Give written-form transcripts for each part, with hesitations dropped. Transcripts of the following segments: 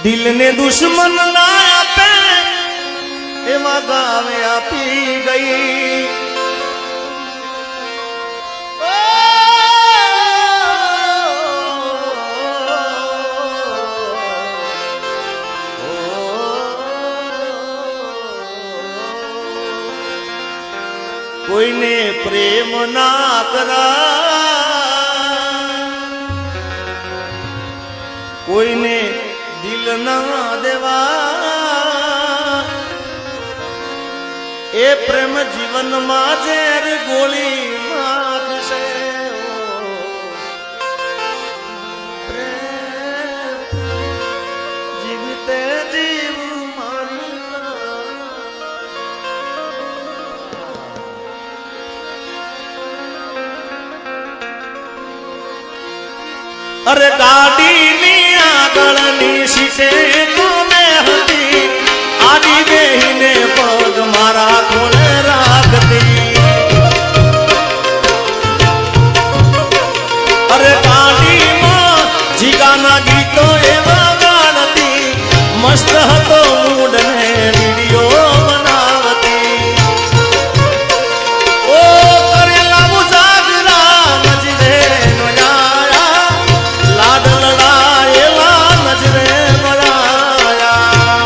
દિલ ને દુશ્મન ના આપે એમાં ગાવે આપી ગઈ। કોઈને પ્રેમ ના કરા, કોઈને દિલ ના દેવા, એ પ્રેમ જીવનમાં ઝેર ગોળી માગશે। પ્રેમ જીવતે જીવ મારી, અરે ગાડીની આગળની સીટે તો મેં હતી, આડી બેહીને પગ મારા કોણે રાખતી। અરે ગાડીમાં જીગાના ગીતો એવા ગાતી, મસ્ત હતો મૂડ ને વિડીયો બનાવતી। ઓ કરેલા મુસાફરા નજરે નયા, લાડ લડાયેલા નજરે મળાયા।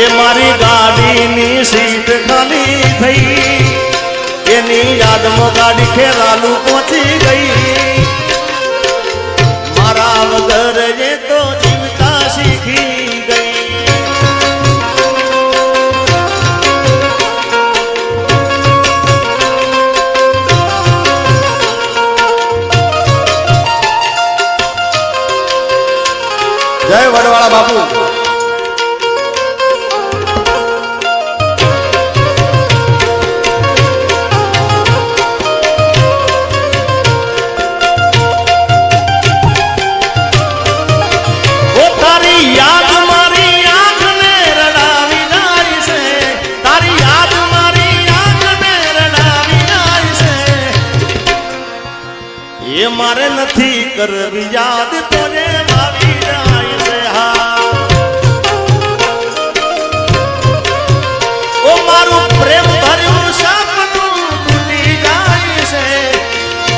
એ મારી ગાડીની સીટ ખાલી થઈ, એની યાદમાં ગાડી ખેરાલુ પહોંચી ગઈ। મારા વગર એ તો જીવતા શીખી ગઈ। જય વડવાળા બાપુ। એ મારે નથી કરવી યાદ તોને આવી જાય છે। હા ઓ મારું પ્રેમ ભર્યું સપનું તૂટી જાય છે,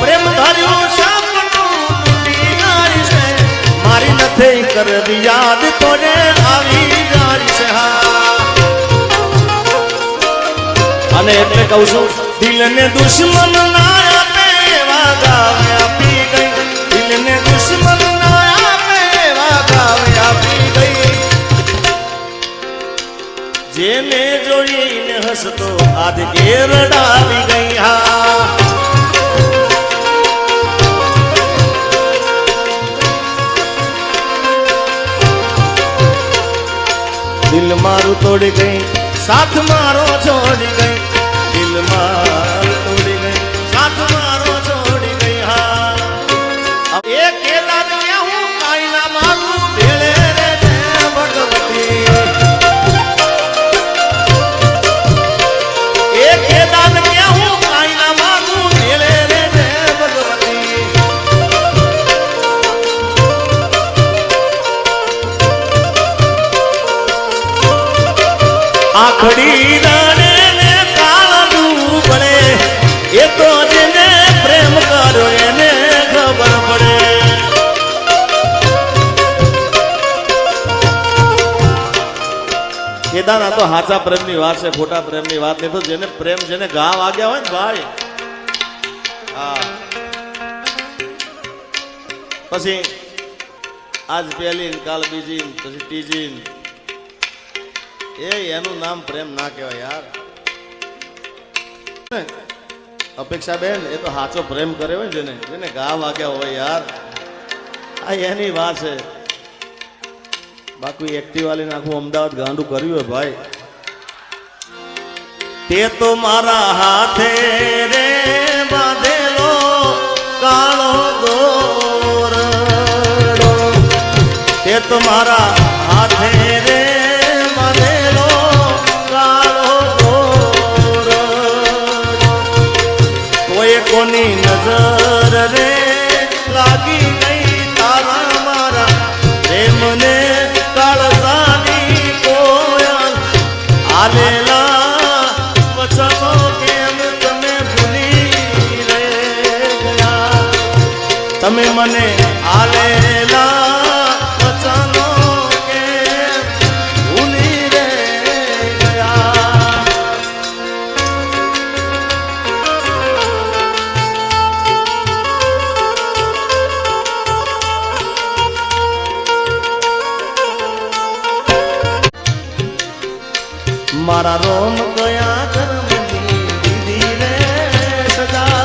પ્રેમ ભર્યું સપનું તૂટી જાય છે। મારી નથી કરવી યાદ તોને આવી જાય છે। હા અને એટલે કહું છું, દિલ ને દુશ્મન ના આપે એવા ગાવે આપી ગઈ। દિલ ને દુશ્મન ના આપે એવા ગાવે આપી ગઈ। જેને જોઈને હસતો આજ ઘેર ડાવી ગઈ। હા દિલ મારું તોડી ગઈ, સાથ મારો છોડી ગઈ। દિલ મારું તોડી ગઈ, સાથ મારો છોડી ગઈ। હા એ કેદાર કે હું કાઈ ના મારું ભેળે રે ભગવતી। એ કેદાર કે હું કાઈ ના મારું ભેળે રે ભગવતી। આખડી રાણે ને કાળું પડે, એ તો જેને પ્રેમ કર્યો એને ખબર પડે। કેદાર આ તો હાચા પ્રેમની વાત છે, ખોટા પ્રેમની વાત નહીં। તો જેને પ્રેમ, જેને ઘા વાગ્યા હોય ને ભાઈ, હા પછી આજ પહેલી કાલ બીજી પછી ત્રીજી, એનું નામ પ્રેમ ના કહેવાય યાર। અપેક્ષા બેન એ તો સાચો પ્રેમ કરે હોય જેને, જેને ઘા વાગ્યા હોય યાર, આ એની વાત છે। બાકી એક્ટિવા લઈને આખું અમદાવાદ ગાંડું કર્યું હોય ભાઈ। તે તો મારા હાથે રે બાંધેલો કાળો દોરડો, તે તો મારા હાથે રે બાંધેલો કાળો દોરડો। કોઈ કોની નજર રે લાગી ગઈ તારા મને આલેલા વચનો કે ભૂલી રે ગયા. મારા રોમ ગયા કર્મની દીધી રે સજા.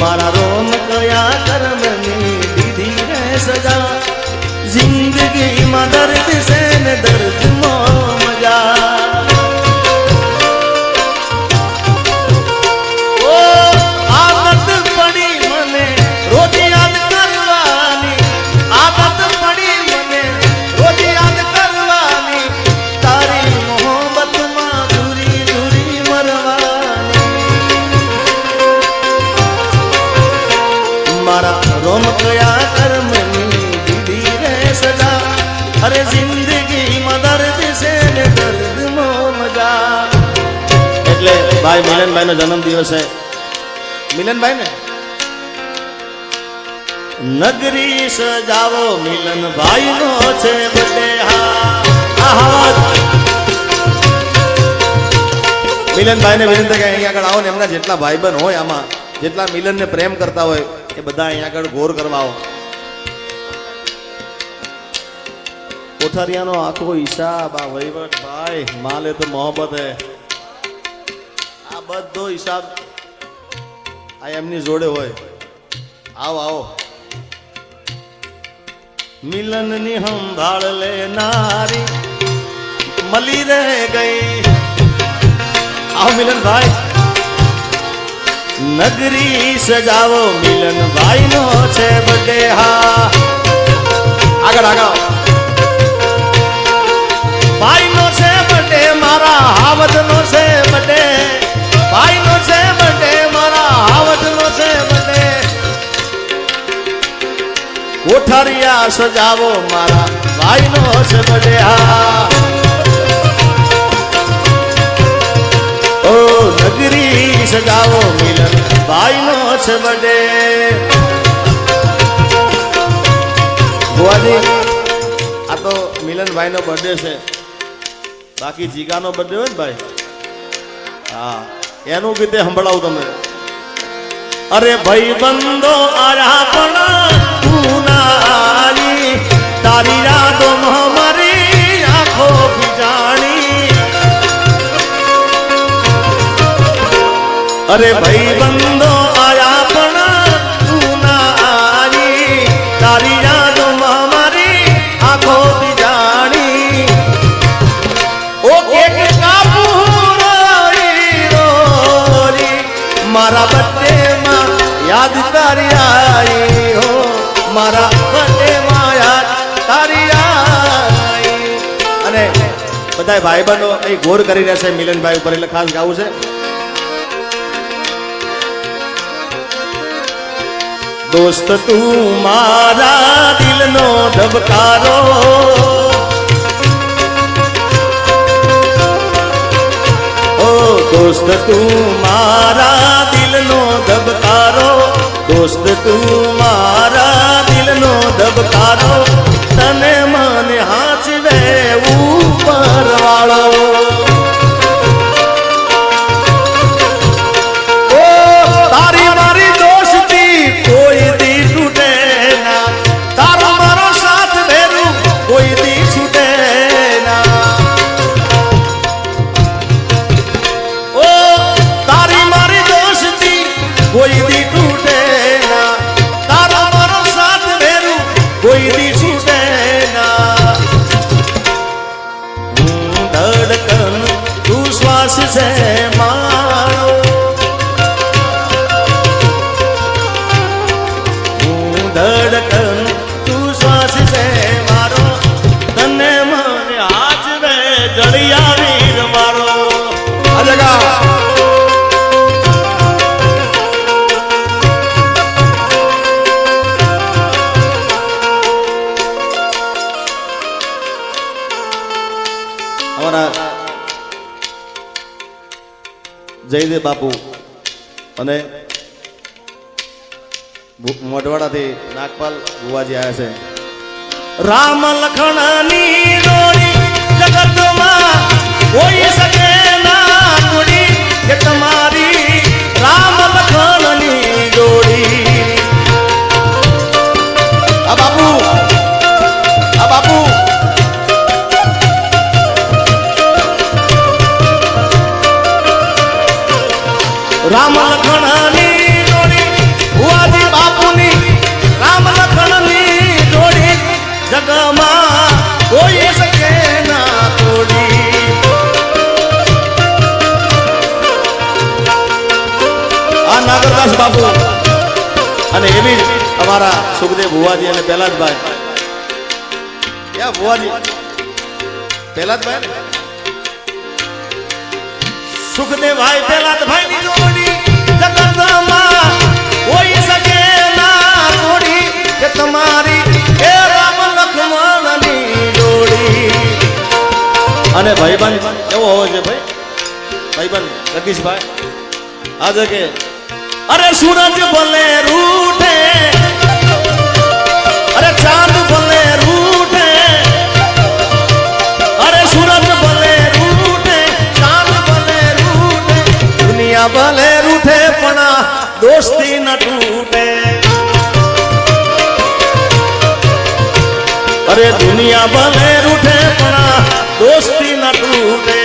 મારા રોમ ગયા કર્મની દીધી રે સજા. જિંદગીમાં દર્દ છે ને દર્દમાં મજા. ઓ આદત પડી મને રોજ યાદ કરવાની. આદત પડી મને રોજ યાદ કરવાની. તારી મોહબ્બતમાં દૂરી દૂરી મરવાની. મારા રોમ કયા કર્મની દીધી રે સજા. અરે જિંદગીમાં દર્દ છે ને દર્દમાં મજા. એટલે ભાઈ મિલનભાઈ નો જન્મ દિવસ છે. મિલનભાઈ ને નગરી સજાવો મિલનભાઈ નો છે બર્થડે. મિલનભાઈ ને વિનંતી કે અહીંયા આગળ આવો ને એમના જેટલા ભાઈબંધ હોય આમાં જેટલા મિલન ને પ્રેમ કરતા હોય એ બધા અહીંયા આગળ ગોર કરવા આવો. કોઠારિયાનો આખો હિસાબ આ વહીવટ ભાઈ માલે તો મોહબ્બત હે. આ બધો હિસાબ આ એમની જોડે હોય. આવો આવો. મિલન ની સંભાળ લેનારી મળી રહે ગઈ. આવો મિલનભાઈ. નગરી સજાવો મિલનભાઈ નો છે બર્થડે. હા આગળ આગળ. ભાઈ નો છે બર્થડે મારા હાવજ નો છે બર્થડે. ભાઈ નો છે બર્થડે મારા હાવજ નો છે બર્થડે. કોઠારિયા સજાવો મારા ભાઈ નો છે બર્થડે. હા ઓ નગરી સજાવો મિલન ભાઈ નો છે બર્થડે. ભુવાજી આ તો મિલનભાઈ નો બર્થડે છે. બાકી જીગાનો બર્થડે હોય ને ભાઈ હા એનું ગીતે સંભળાવું તમે. અરે ભાઈ બંધો આયા પણ તું ના આવી. તારી યાદોમાં મારી આંખો ભીજાણી. અરે ભાઈ બંધો આયા પણ તું ના આવી. તારી યાદોમાં મારી આંખો ભીજાણી. ઓ એક કાપુ રોઈ રોરી મારા બર્થડે માં યાદ તારી આવી. હો મારા બર્થડે માં યાદ તારી આવી. અને બધા ભાઈબંધો અહીં ગોર કરી રહ્યા છે મિલનભાઈ ઉપર એટલે ખાસ ગાવું છે. દોસ્ત તું મારા દિલનો ધબકારો. ઓ દોસ્ત તું મારા દિલનો ધબકારો. દોસ્ત તું મારા દિલનો ધબકારો. તને મને હાચવે ઉપર વાળો. ઓ તારી મારી દોસ્તી કોઈ દી છૂટે ના. તારો મારો સાથ ભેરું કોઈ દી છૂટે ના. ઓ તારી મારી દોસ્તી કોઈ દી તૂટે ના. તારો મારો સાથ ભેરું કોઈ દી છૂટે ના. ધડકન તું શ્વાસ છે મારો. ધડકન તું શ્વાસ છે મારો. તને મને હાચવે જળિયા વીર મારો. આ જગા અમારા જયદેવ બાપુ અને મોઢવાડાથી નાગપાલ ભુવાજી આવ્યા છે રામ લખણની જોડી જગતમાં કોઈ શકે ના જોડી કે તમારી રામ લખણની જોડી આ બાપુ રામ લખણની જોડી ભુવાજી બાપુની રામ લખણની જોડી જગમાં કોઈ શકે ના તોડી આ નાગરદાસ બાપુ અને એવી જ અમારા સુખદેવ ભુવાજી અને પહેલાદભાઈ ક્યાં ભુવાજી પહેલાદભાઈ સુખદેવભાઈ પહેલાદભાઈ ની જોડી જગતમાં કોઈ શકે ના તોડી કે તમારી એ રામ લક્ષ્મણની જોડી અને ભાઈબંધ કેવો હોવો છે ભાઈબંધ જગદીશભાઈ આજે કે અરે સૂરજ ભલે રૂઠે અરે ચાંદ ભલે રૂઠે અરે સૂરજ ભલે રૂઠે ચાંદ ભલે રૂઠે દુનિયા ભલે રૂઠે પણ દોસ્તી ન તૂટે અરે દુનિયા ભલે રૂઠે પણ દોસ્તી ન તૂટે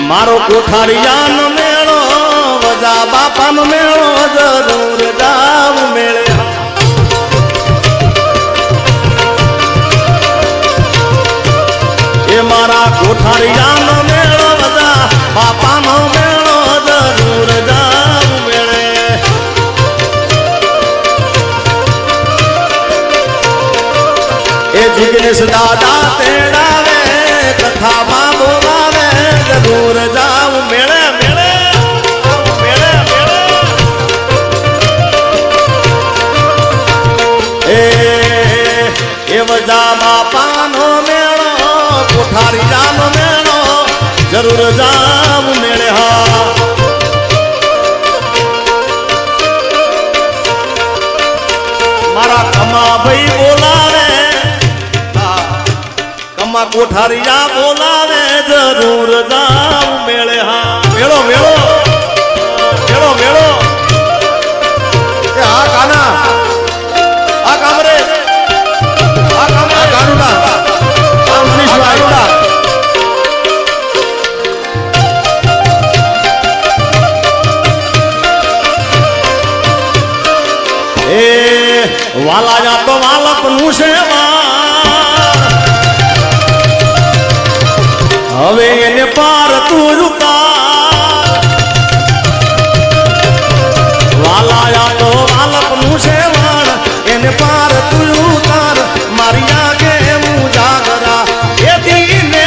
મારો કોઠારિયાનો મેળો વજા બાપાનો મેળો જરૂર જાવ મેળે એ મારા કોઠારિયાનો મેળો વજા બાપાનો મેળો જરૂર જાવ મેળે એ જિગ્નેશ દાદા તેડાવે કથામાં બોલાવે જરૂર જાવ મેળે મેળે મેળે મેળે એ વજા બાપાનો મેળો કોઠારીયાનો મેળો જરૂર જાવ મેળે હા મારા કમા ભાઈ બોલાવે કોઠારિયા બોલાવે જરૂર જાવ મેળે હા મેળો મેળો મેળો મેળો આ કાના આ કામરે આ કાનુડા આ મનીષભાઈ એ વાલા જા તો વાલપ નું સેવા હવે એને પાર તું ઉતાર વાલાયા તો વાલપ નું છે વાળ એને પાર તું ઉતાર મારી આગે હું જાગરા એ દીને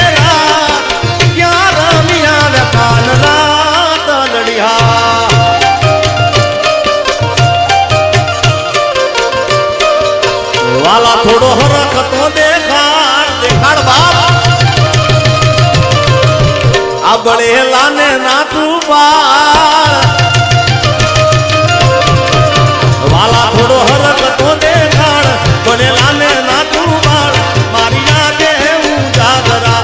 ક્યાં રમ્યા કાન રાત લડિયા વાલા થોડો હરખ તો દેખાડ બાપ આ બળેલાને ના તું પાર વાલા થોડો હરક તો દેખાડ બળેલાને ના તું પાર મારી આગે હું જાગરા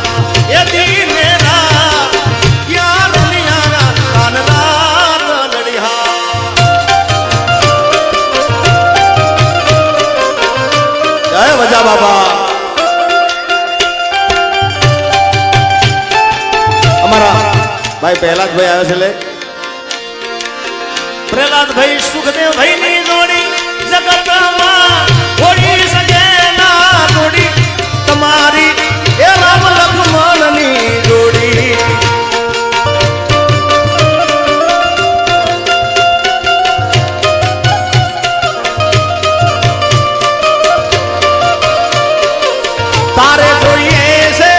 એ દીને રાત ક્યાં રમ્યા કાન રાત લડિયા જય વજા બાબા ભાઈ પ્રહલાદભાઈ આવે છે લે પ્રહલાદભાઈ સુખદેવભાઈ ની જોડી જગતમાં કોઈ શકે ના જોડી તમારી એ રામ લક્ષ્મણની જોડી તારે જોઈએ છે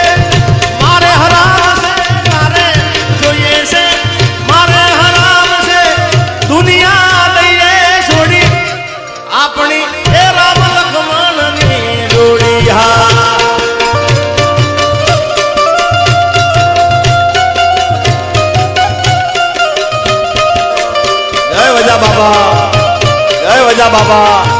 મારે હરામ છે તારે જોઈએ છે મારે હરામ છે દુનિયા લઈએ છોડી આપણી એ રામ બાબા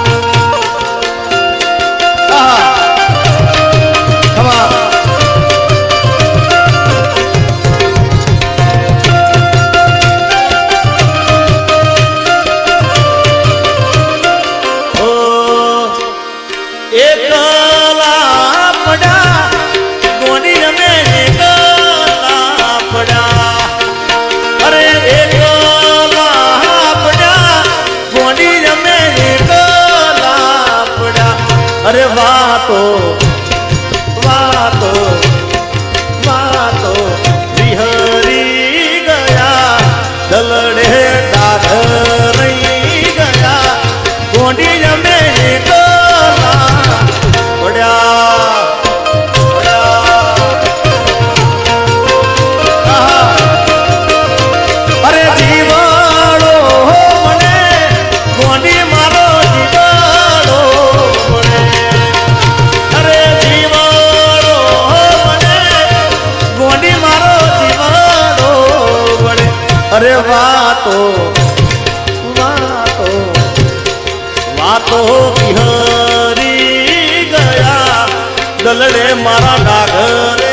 અરે વાતો વાતો વાતો વિહરી ગયા દલડે દાઢ રહી ગયા ગોંડી જમે એકલા પડ્યા અરે જીવાડો મને ગોંડી મારો જીવાડો અરે વાતો વાતો વાતો વિહરી ગયા દલડે મારા ડાઘરે